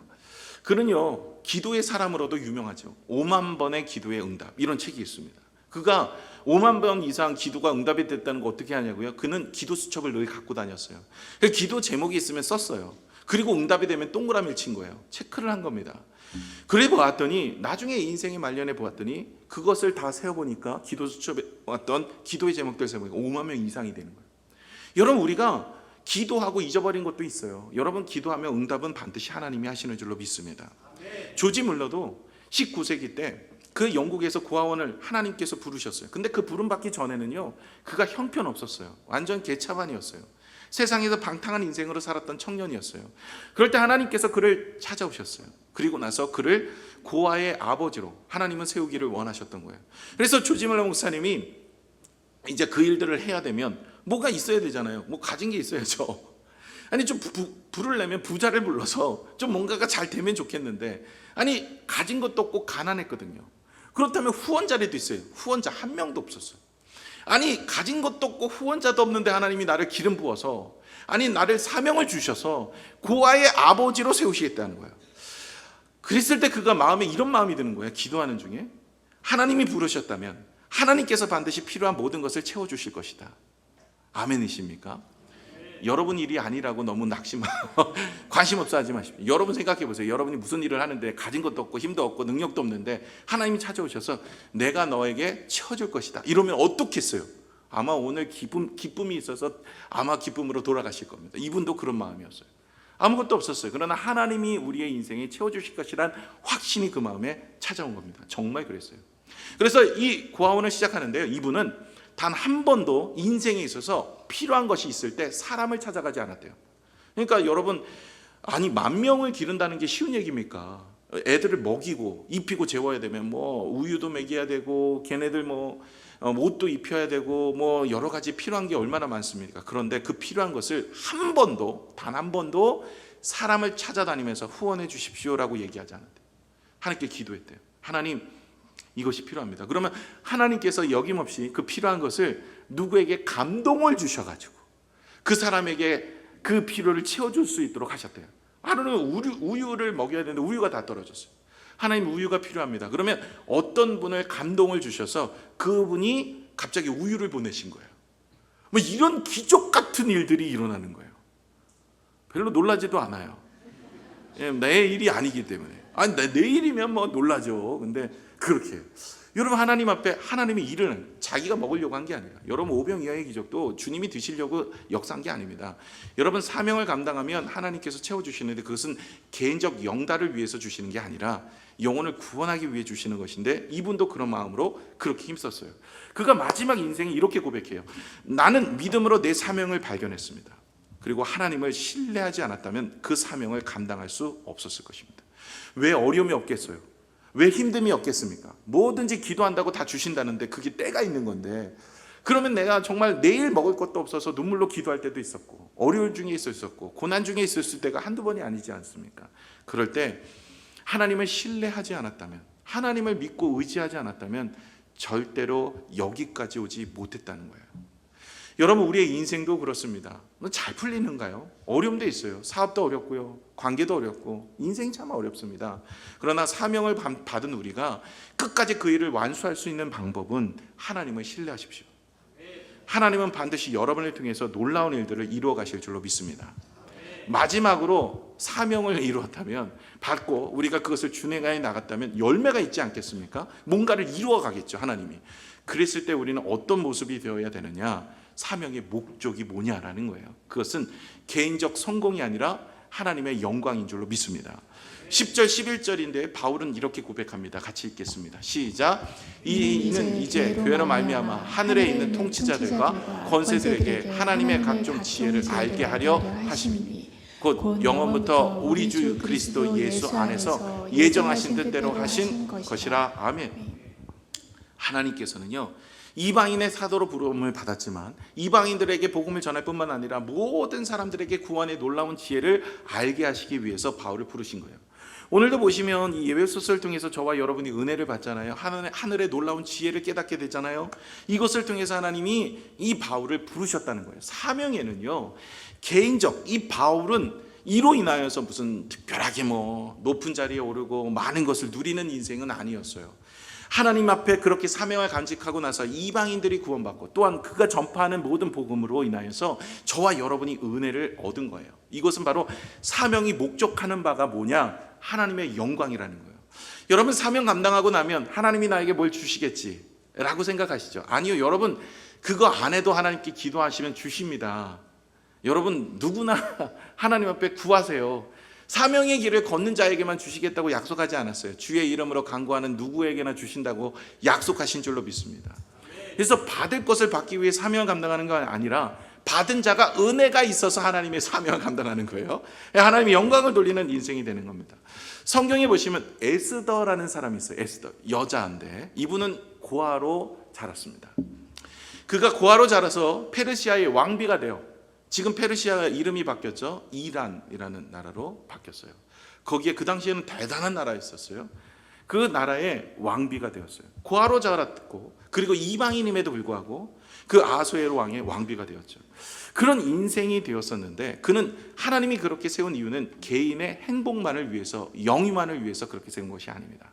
그는요 기도의 사람으로도 유명하죠. 5만 번의 기도의 응답, 이런 책이 있습니다. 그가 5만 번 이상 기도가 응답이 됐다는 거 어떻게 하냐고요? 그는 기도 수첩을 늘 갖고 다녔어요. 기도 제목이 있으면 썼어요. 그리고 응답이 되면 동그라미를 친 거예요. 체크를 한 겁니다. 그래 보았더니 나중에 인생에 말년에 보았더니 그것을 다 세어보니까 기도 수첩에 왔던 기도의 제목들 세어보니까 5만 명 이상이 되는 거예요. 여러분, 우리가 기도하고 잊어버린 것도 있어요. 여러분, 기도하면 응답은 반드시 하나님이 하시는 줄로 믿습니다. 조지 물러도 19세기 때 그 영국에서 고아원을 하나님께서 부르셨어요. 근데 그 부름 받기 전에는요 그가 형편없었어요. 완전 개차반이었어요. 세상에서 방탕한 인생으로 살았던 청년이었어요. 그럴 때 하나님께서 그를 찾아오셨어요. 그리고 나서 그를 고아의 아버지로 하나님은 세우기를 원하셨던 거예요. 그래서 조지 물러 목사님이 이제 그 일들을 해야 되면 뭐가 있어야 되잖아요. 뭐 가진 게 있어야죠. 아니 좀 부르려면 부자를 불러서 좀 뭔가가 잘 되면 좋겠는데, 아니 가진 것도 없고 가난했거든요. 그렇다면 후원자라도 있어요. 후원자 한 명도 없었어요. 아니 가진 것도 없고 후원자도 없는데 하나님이 나를 기름 부어서, 아니 나를 사명을 주셔서 고아의 아버지로 세우시겠다는 거예요. 그랬을 때 그가 마음에 이런 마음이 드는 거예요. 기도하는 중에 하나님이 부르셨다면 하나님께서 반드시 필요한 모든 것을 채워주실 것이다. 아멘이십니까? 여러분 일이 아니라고 너무 낙심하고 관심 없어 하지 마십시오. 여러분 생각해 보세요. 여러분이 무슨 일을 하는데 가진 것도 없고 힘도 없고 능력도 없는데 하나님이 찾아오셔서 내가 너에게 채워줄 것이다 이러면 어떻겠어요? 아마 오늘 기쁨이 있어서 아마 기쁨으로 돌아가실 겁니다. 이분도 그런 마음이었어요. 아무것도 없었어요. 그러나 하나님이 우리의 인생에 채워주실 것이란 확신이 그 마음에 찾아온 겁니다. 정말 그랬어요. 그래서 이 고아원을 시작하는데요, 이분은 단 한 번도 인생에 있어서 필요한 것이 있을 때 사람을 찾아가지 않았대요. 그러니까 여러분, 아니 10,000명을 기른다는 게 쉬운 얘기입니까? 애들을 먹이고 입히고 재워야 되면 뭐 우유도 먹여야 되고 걔네들 뭐 옷도 입혀야 되고 뭐 여러 가지 필요한 게 얼마나 많습니까? 그런데 그 필요한 것을 한 번도, 단 한 번도 사람을 찾아다니면서 후원해 주십시오라고 얘기하지 않았대요. 하나님께 기도했대요. 하나님, 이것이 필요합니다. 그러면 하나님께서 여김없이 그 필요한 것을 누구에게 감동을 주셔가지고 그 사람에게 그 필요를 채워줄 수 있도록 하셨대요. 하루는 우유를 먹여야 되는데 우유가 다 떨어졌어요. 하나님, 우유가 필요합니다. 그러면 어떤 분을 감동을 주셔서 그분이 갑자기 우유를 보내신 거예요. 뭐 이런 기적 같은 일들이 일어나는 거예요. 별로 놀라지도 않아요. 내 일이 아니기 때문에. 아니 내 일이면 뭐 놀라죠. 근데 그렇게 여러분, 하나님 앞에 하나님의 일은 자기가 먹으려고 한 게 아니라, 여러분 오병 이하의 기적도 주님이 드시려고 역사한 게 아닙니다. 여러분 사명을 감당하면 하나님께서 채워주시는데 그것은 개인적 영달을 위해서 주시는 게 아니라 영혼을 구원하기 위해 주시는 것인데, 이분도 그런 마음으로 그렇게 힘썼어요. 그가 마지막 인생에 이렇게 고백해요. 나는 믿음으로 내 사명을 발견했습니다. 그리고 하나님을 신뢰하지 않았다면 그 사명을 감당할 수 없었을 것입니다. 왜 어려움이 없겠어요? 왜 힘듦이 없겠습니까? 뭐든지 기도한다고 다 주신다는데 그게 때가 있는 건데, 그러면 내가 정말 내일 먹을 것도 없어서 눈물로 기도할 때도 있었고, 어려울 중에 있었고, 고난 중에 있었을 때가 한두 번이 아니지 않습니까? 그럴 때 하나님을 신뢰하지 않았다면, 하나님을 믿고 의지하지 않았다면 절대로 여기까지 오지 못했다는 거예요. 여러분, 우리의 인생도 그렇습니다. 잘 풀리는가요? 어려움도 있어요. 사업도 어렵고요, 관계도 어렵고, 인생이 참 어렵습니다. 그러나 사명을 받은 우리가 끝까지 그 일을 완수할 수 있는 방법은 하나님을 신뢰하십시오. 하나님은 반드시 여러분을 통해서 놀라운 일들을 이루어 가실 줄로 믿습니다. 마지막으로 사명을 이루었다면, 받고 우리가 그것을 준행하여 나갔다면 열매가 있지 않겠습니까? 뭔가를 이루어 가겠죠, 하나님이. 그랬을 때 우리는 어떤 모습이 되어야 되느냐? 사명의 목적이 뭐냐라는 거예요. 그것은 개인적 성공이 아니라 하나님의 영광인 줄로 믿습니다. 10절 11절인데 바울은 이렇게 고백합니다. 같이 읽겠습니다. 시작. 이는 이제 교회로 말미암아 하늘에 있는 통치자들과 권세들에게 하나님의 각종 지혜를 알게 하려 하심이니, 곧 영원부터 우리 주 그리스도 예수 안에서 예정하신 뜻대로 하신 것이라. 아멘. 하나님께서는요, 이방인의 사도로 부름을 받았지만 이방인들에게 복음을 전할 뿐만 아니라 모든 사람들에게 구원의 놀라운 지혜를 알게 하시기 위해서 바울을 부르신 거예요. 오늘도 보시면 이 예배소서를 통해서 저와 여러분이 은혜를 받잖아요. 하늘의 놀라운 지혜를 깨닫게 되잖아요. 이것을 통해서 하나님이 이 바울을 부르셨다는 거예요. 사명에는요, 개인적, 이 바울은 이로 인하여서 무슨 특별하게 뭐 높은 자리에 오르고 많은 것을 누리는 인생은 아니었어요. 하나님 앞에 그렇게 사명을 간직하고 나서 이방인들이 구원받고 또한 그가 전파하는 모든 복음으로 인하여서 저와 여러분이 은혜를 얻은 거예요. 이것은 바로 사명이 목적하는 바가 뭐냐? 하나님의 영광이라는 거예요. 여러분, 사명 감당하고 나면 하나님이 나에게 뭘 주시겠지 라고 생각하시죠? 아니요, 여러분, 그거 안 해도 하나님께 기도하시면 주십니다. 여러분, 누구나 하나님 앞에 구하세요. 사명의 길을 걷는 자에게만 주시겠다고 약속하지 않았어요. 주의 이름으로 간구하는 누구에게나 주신다고 약속하신 줄로 믿습니다. 그래서 받을 것을 받기 위해 사명을 감당하는 건 아니라 받은 자가 은혜가 있어서 하나님의 사명을 감당하는 거예요. 하나님의 영광을 돌리는 인생이 되는 겁니다. 성경에 보시면 에스더라는 사람이 있어요. 에스더, 여자인데 이분은 고아로 자랐습니다. 그가 고아로 자라서 페르시아의 왕비가 돼요. 지금 페르시아 이름이 바뀌었죠. 이란이라는 나라로 바뀌었어요. 거기에 그 당시에는 대단한 나라였었어요. 그 나라의 왕비가 되었어요. 고아로 자랐고 그리고 이방인임에도 불구하고 그 아수에로 왕의 왕비가 되었죠. 그런 인생이 되었었는데 그는 하나님이 그렇게 세운 이유는 개인의 행복만을 위해서, 영위만을 위해서 그렇게 세운 것이 아닙니다.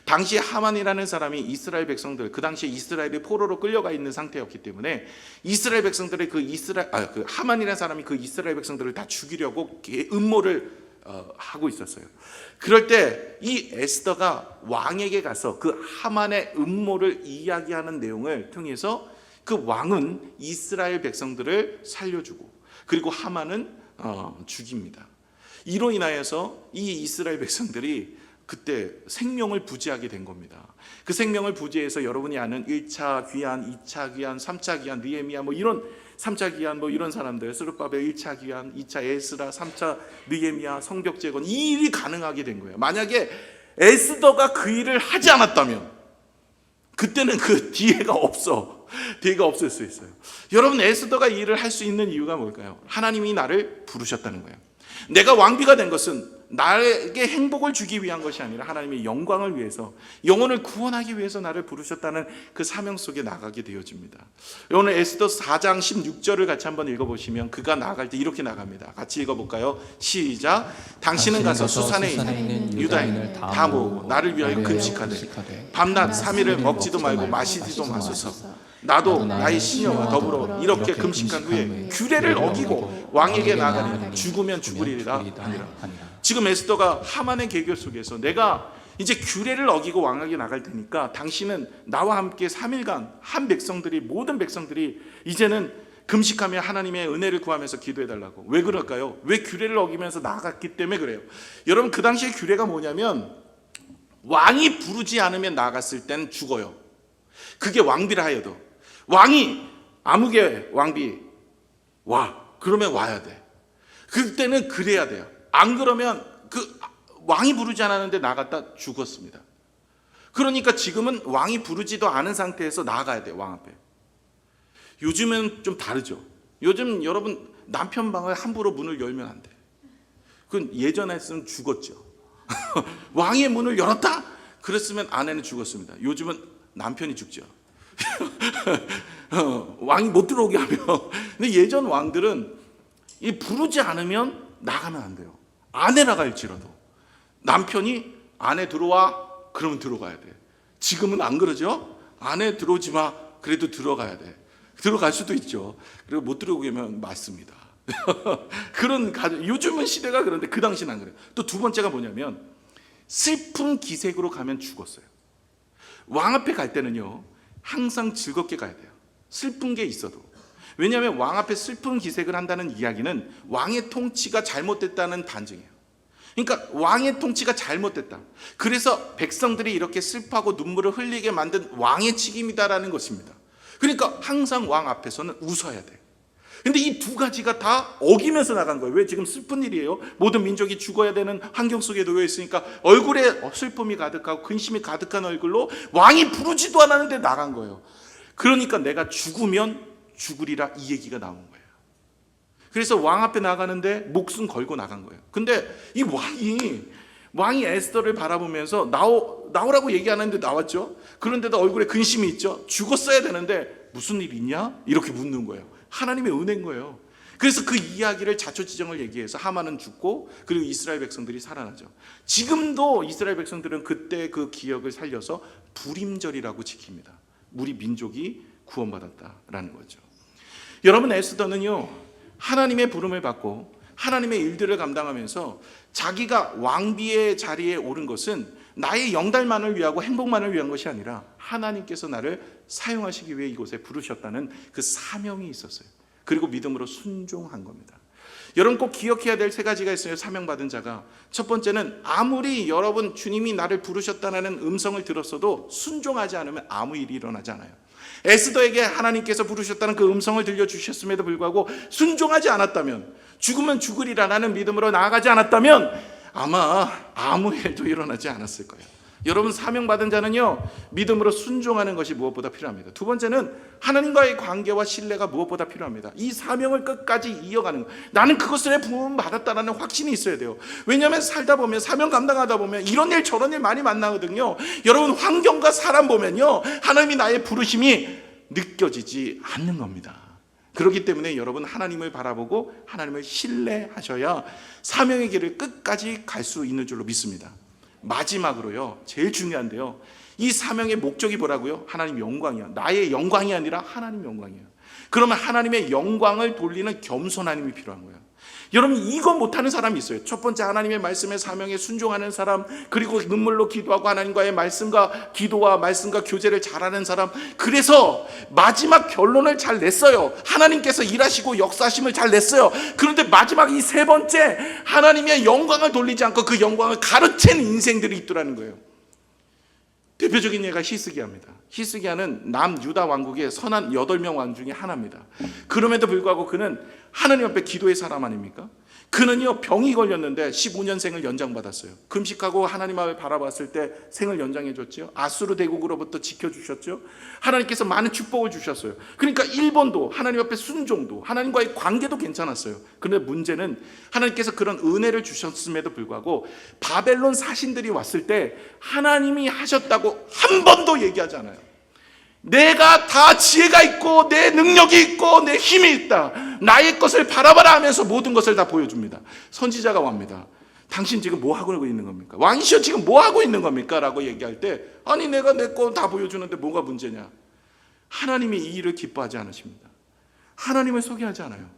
당시 하만이라는 사람이 이스라엘 백성들, 그 당시에 이스라엘이 포로로 끌려가 있는 상태였기 때문에 이스라엘 백성들의 그 하만이라는 사람이 그 이스라엘 백성들을 다 죽이려고 음모를 하고 있었어요. 그럴 때 이 에스더가 왕에게 가서 그 하만의 음모를 이야기하는 내용을 통해서 그 왕은 이스라엘 백성들을 살려주고 그리고 하만은 죽입니다. 이로 인하여서 이 이스라엘 백성들이 그때 생명을 부지하게 된 겁니다. 그 생명을 부지해서 여러분이 아는 1차 귀환, 2차 귀환, 3차 귀환, 느헤미야 뭐 이런 3차 귀환 뭐 이런 사람들, 스룹바벨 1차 귀환, 2차 에스라, 3차 느헤미야, 성벽 재건, 이 일이 가능하게 된 거예요. 만약에 에스더가 그 일을 하지 않았다면 그때는 그 뒤에가 없을 수 있어요. 여러분, 에스더가 이 일을 할 수 있는 이유가 뭘까요? 하나님이 나를 부르셨다는 거예요. 내가 왕비가 된 것은 나에게 행복을 주기 위한 것이 아니라 하나님의 영광을 위해서, 영혼을 구원하기 위해서 나를 부르셨다는 그 사명 속에 나가게 되어집니다. 오늘 에스더 4장 16절을 같이 한번 읽어보시면 그가 나갈 때 이렇게 나갑니다. 같이 읽어볼까요? 시작. 당신은 가서 수산에 있는 유다인을 다 모으고 나를 위하여 금식하되 밤낮 3일을 먹지도 말고 마시지도 마소서. 나도 나의 시녀와 더불어 이렇게 금식한 후에 규례를 어기고 왕에게 나가니 죽으면 죽으리라 하니라. 지금 에스더가 하만의 계교 속에서 내가 이제 규례를 어기고 왕에게 나갈 테니까 당신은 나와 함께 3일간 모든 백성들이 이제는 금식하며 하나님의 은혜를 구하면서 기도해달라고. 왜 그럴까요? 왜 규례를 어기면서 나갔기 때문에 그래요. 여러분, 그 당시에 규례가 뭐냐면 왕이 부르지 않으면 나갔을 때는 죽어요. 그게 왕비라 하여도 왕이 아무개 왕비 와 그러면 와야 돼. 그때는 그래야 돼요. 안 그러면 그 왕이 부르지 않았는데 나갔다 죽었습니다. 그러니까 지금은 왕이 부르지도 않은 상태에서 나가야 돼요. 왕 앞에. 요즘은 좀 다르죠. 요즘 여러분 남편 방을 함부로 문을 열면 안 돼. 그건 예전에 했으면 죽었죠. 왕의 문을 열었다? 그랬으면 아내는 죽었습니다. 요즘은 남편이 죽죠. 왕이 못 들어오게 하면. 근데 예전 왕들은 이 부르지 않으면 나가면 안 돼요. 아내 나갈지라도 남편이 아내 들어와 그러면 들어가야 돼. 지금은 안 그러죠? 아내 들어오지 마 그래도 들어가야 돼. 들어갈 수도 있죠. 그리고 못 들어오게 하면 맞습니다. 그런 요즘은 시대가 그런데 그 당시는 안 그래요. 또 두 번째가 뭐냐면 슬픈 기색으로 가면 죽었어요. 왕 앞에 갈 때는요 항상 즐겁게 가야 돼요. 슬픈 게 있어도. 왜냐하면 왕 앞에 슬픈 기색을 한다는 이야기는 왕의 통치가 잘못됐다는 반증이에요. 그러니까 왕의 통치가 잘못됐다. 그래서 백성들이 이렇게 슬퍼하고 눈물을 흘리게 만든 왕의 책임이다라는 것입니다. 그러니까 항상 왕 앞에서는 웃어야 돼. 근데 이 두 가지가 다 어기면서 나간 거예요. 왜? 지금 슬픈 일이에요. 모든 민족이 죽어야 되는 환경 속에 놓여 있으니까 얼굴에 슬픔이 가득하고 근심이 가득한 얼굴로 왕이 부르지도 않았는데 나간 거예요. 그러니까 내가 죽으면 죽으리라 이 얘기가 나온 거예요. 그래서 왕 앞에 나가는데 목숨 걸고 나간 거예요. 근데 이 왕이 에스더를 바라보면서 나오라고 얘기하는데 나왔죠. 그런데도 얼굴에 근심이 있죠. 죽었어야 되는데 무슨 일 있냐? 이렇게 묻는 거예요. 하나님의 은혜인 거예요. 그래서 그 이야기를 자초지정을 얘기해서 하만은 죽고 그리고 이스라엘 백성들이 살아나죠. 지금도 이스라엘 백성들은 그때 그 기억을 살려서 불임절이라고 지킵니다. 우리 민족이 구원받았다라는 거죠. 여러분, 에스더는요, 하나님의 부름을 받고 하나님의 일들을 감당하면서 자기가 왕비의 자리에 오른 것은 나의 영달만을 위하고 행복만을 위한 것이 아니라 하나님께서 나를 사용하시기 위해 이곳에 부르셨다는 그 사명이 있었어요. 그리고 믿음으로 순종한 겁니다. 여러분, 꼭 기억해야 될 세 가지가 있어요. 사명받은 자가. 첫 번째는 아무리 여러분 주님이 나를 부르셨다는 음성을 들었어도 순종하지 않으면 아무 일이 일어나지 않아요. 에스더에게 하나님께서 부르셨다는 그 음성을 들려주셨음에도 불구하고 순종하지 않았다면, 죽으면 죽으리라는 믿음으로 나아가지 않았다면 아마 아무 일도 일어나지 않았을 거예요. 여러분, 사명받은 자는요, 믿음으로 순종하는 것이 무엇보다 필요합니다. 두 번째는 하나님과의 관계와 신뢰가 무엇보다 필요합니다. 이 사명을 끝까지 이어가는 것, 나는 그것을 부름 받았다는 확신이 있어야 돼요. 왜냐하면 살다 보면, 사명 감당하다 보면 이런 일 저런 일 많이 만나거든요. 여러분, 환경과 사람 보면요, 하나님이 나의 부르심이 느껴지지 않는 겁니다. 그렇기 때문에 여러분, 하나님을 바라보고 하나님을 신뢰하셔야 사명의 길을 끝까지 갈 수 있는 줄로 믿습니다. 마지막으로요, 제일 중요한데요, 이 사명의 목적이 뭐라고요? 하나님 영광이야. 나의 영광이 아니라 하나님 영광이에요. 그러면 하나님의 영광을 돌리는 겸손한 힘이 필요한 거예요. 여러분, 이거 못하는 사람이 있어요. 첫 번째, 하나님의 말씀에 사명에 순종하는 사람, 그리고 눈물로 기도하고 하나님과의 말씀과 기도와 말씀과 교제를 잘하는 사람. 그래서 마지막 결론을 잘 냈어요. 하나님께서 일하시고 역사하심을 잘 냈어요. 그런데 마지막 이 세 번째, 하나님의 영광을 돌리지 않고 그 영광을 가르치는 인생들이 있더라는 거예요. 대표적인 예가 히스기야입니다. 히스기야는 남유다 왕국의 선한 8명 왕 중에 하나입니다. 그럼에도 불구하고 그는 하나님 앞에 기도의 사람 아닙니까? 그는요, 병이 걸렸는데 15년생을 연장받았어요. 금식하고 하나님 앞을 바라봤을 때 생을 연장해 줬죠. 아수르 대국으로부터 지켜주셨죠. 하나님께서 많은 축복을 주셨어요. 그러니까 일본도 하나님 앞에 순종도 하나님과의 관계도 괜찮았어요. 그런데 문제는 하나님께서 그런 은혜를 주셨음에도 불구하고 바벨론 사신들이 왔을 때 하나님이 하셨다고 한 번도 얘기하지 않아요. 내가 다 지혜가 있고 내 능력이 있고 내 힘이 있다, 나의 것을 바라봐라 하면서 모든 것을 다 보여줍니다. 선지자가 옵니다. 당신 지금 뭐 하고 있는 겁니까? 왕이시여, 지금 뭐 하고 있는 겁니까? 라고 얘기할 때, 아니 내가 내 거 다 보여주는데 뭐가 문제냐? 하나님이 이 일을 기뻐하지 않으십니다. 하나님을 소개하지 않아요.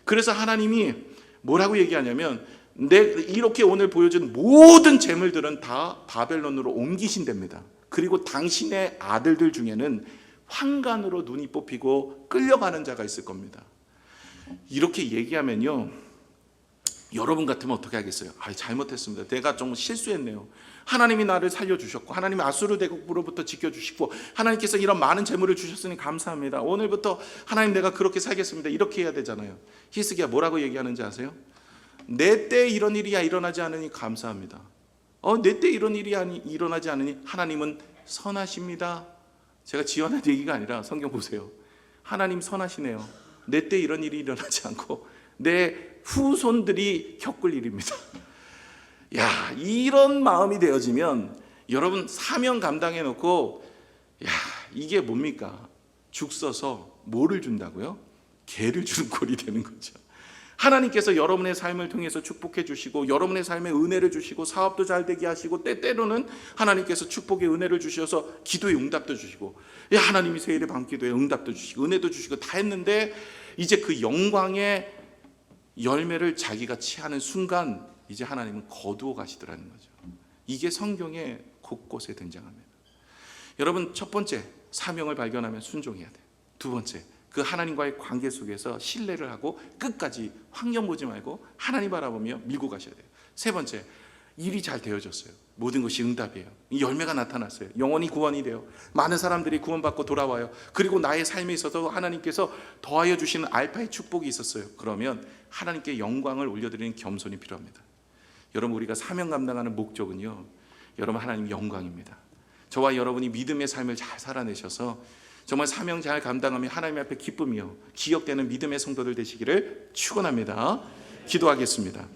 그래서 하나님이 뭐라고 얘기하냐면, 이렇게 오늘 보여준 모든 재물들은 다 바벨론으로 옮기신답니다. 그리고 당신의 아들들 중에는 환관으로 눈이 뽑히고 끌려가는 자가 있을 겁니다. 이렇게 얘기하면요, 여러분 같으면 어떻게 하겠어요? 잘못했습니다. 내가 좀 실수했네요. 하나님이 나를 살려주셨고 하나님이 아수르 대국으로부터 지켜주시고 하나님께서 이런 많은 재물을 주셨으니 감사합니다. 오늘부터 하나님 내가 그렇게 살겠습니다. 이렇게 해야 되잖아요. 히스기야 뭐라고 얘기하는지 아세요? 내 때 이런 일이 일어나지 않으니 감사합니다. 내 때 이런 일이 일어나지 않으니 하나님은 선하십니다. 제가 지어낸 얘기가 아니라 성경 보세요. 하나님 선하시네요. 내 때 이런 일이 일어나지 않고 내 후손들이 겪을 일입니다. 야, 이런 마음이 되어지면 여러분, 사명 감당해 놓고, 야, 이게 뭡니까? 죽 써서 뭐를 준다고요? 개를 주는 꼴이 되는 거죠. 하나님께서 여러분의 삶을 통해서 축복해 주시고 여러분의 삶에 은혜를 주시고 사업도 잘 되게 하시고 때때로는 하나님께서 축복의 은혜를 주셔서 기도의 응답도 주시고, 하나님이 세일의 밤기도에 응답도 주시고 은혜도 주시고 다 했는데, 이제 그 영광의 열매를 자기가 취하는 순간 이제 하나님은 거두어 가시더라는 거죠. 이게 성경에 곳곳에 등장합니다. 여러분, 첫 번째, 사명을 발견하면 순종해야 돼요. 두 번째, 그 하나님과의 관계 속에서 신뢰를 하고 끝까지 환경 보지 말고 하나님 바라보며 밀고 가셔야 돼요. 세 번째, 일이 잘 되어졌어요. 모든 것이 응답이에요. 이 열매가 나타났어요. 영원히 구원이 돼요. 많은 사람들이 구원받고 돌아와요. 그리고 나의 삶에 있어서 하나님께서 더하여 주시는 알파의 축복이 있었어요. 그러면 하나님께 영광을 올려드리는 겸손이 필요합니다. 여러분, 우리가 사명 감당하는 목적은요, 여러분, 하나님 영광입니다. 저와 여러분이 믿음의 삶을 잘 살아내셔서 정말 사명 잘 감당하며 하나님 앞에 기쁨이요 기억되는 믿음의 성도들 되시기를 축원합니다. 기도하겠습니다.